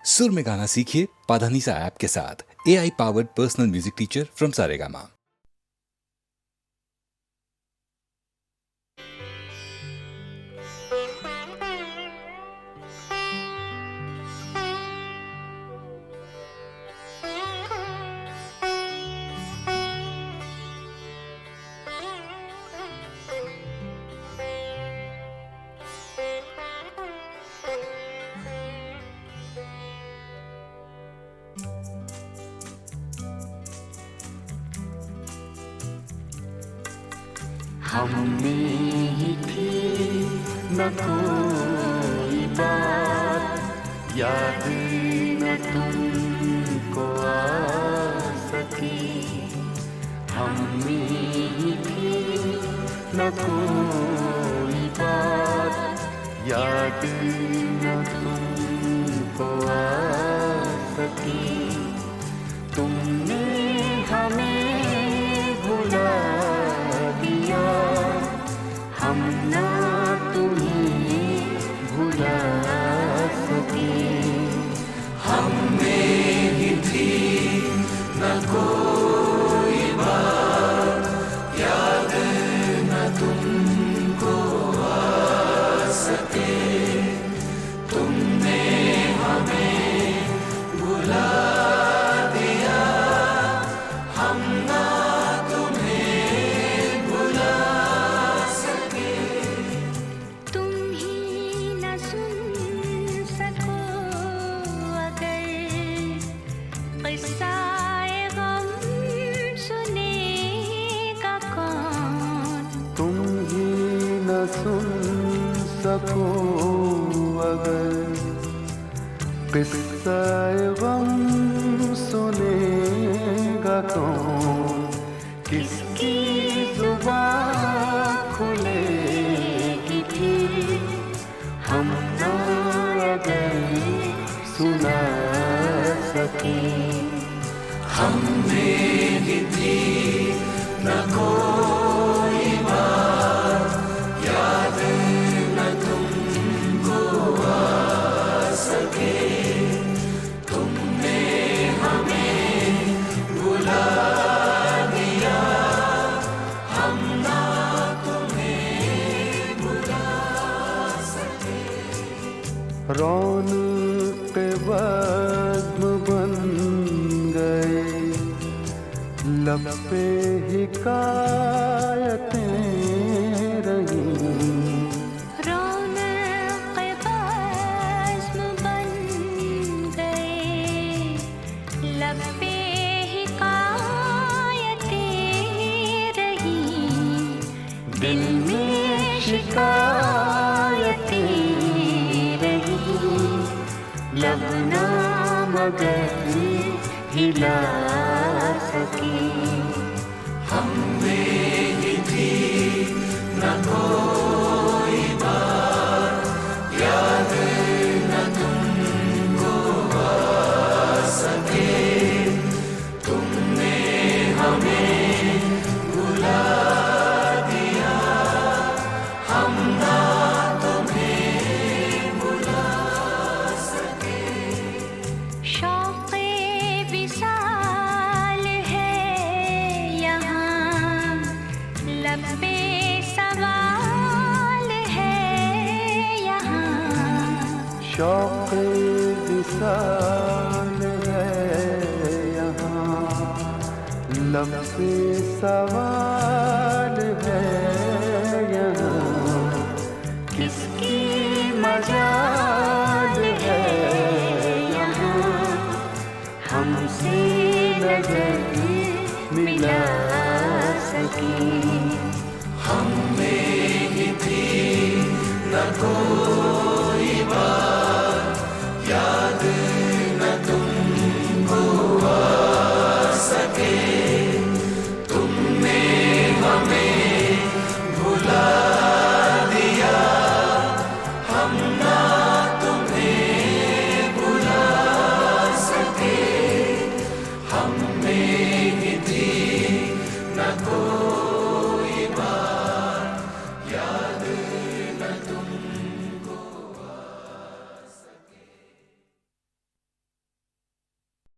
सुर में गाना सीखिए पाधानीसा ऐप के साथ। AI powered personal music teacher from Saregama. हम में ही थी न कोई बात, याद न तुमको आ सकी। हम में ही थी न कोई बात, याद न तुमको आ सकी। तुमने हमें भुला दिया, हम ना तुम्हें भुला सके। हम में ही थी न कोई बात, याद न तुमको आ सके। तुमने हमें भुला दिया, हम ना तुम्हें भुला सके। तुम ही न सुन सको अगर किस्सा-ए गम, सुनेगा कौन? तुम ही न सुन सको अगर किस्सा-ए गम, सुनेगा कौन? किसकी जुबान खुलेगी फिर, हम ना अगर सुना सके। हम में ही थी न कोई बात, याद न तुमको आ सके। तुमने हमें भुला दिया, हम ना तुम्हें भुला सके। रौनक़ बज़्म बन गए, लब पे हिकायतें रहीं। रौनक़ बज़्म बन गए, लब पे हिकायतें रहीं। दिल में शिकायतें रहीं, लब ना मगर हिला सके। हम में ही थी न कोई बात, याद न तुमको आ सके। तुमने हमें भुला दिया, हम ना तुम्हें भुला सके। शौक़े विसाल है यहाँ, लब पे सवाल है यहाँ। शौक़ विसाल है यहाँ, लब पे सवाल है यहाँ। किसकी मजाल है यहाँ, हमसे नजर मिला सके। हम में ही थी न कोई बात, याद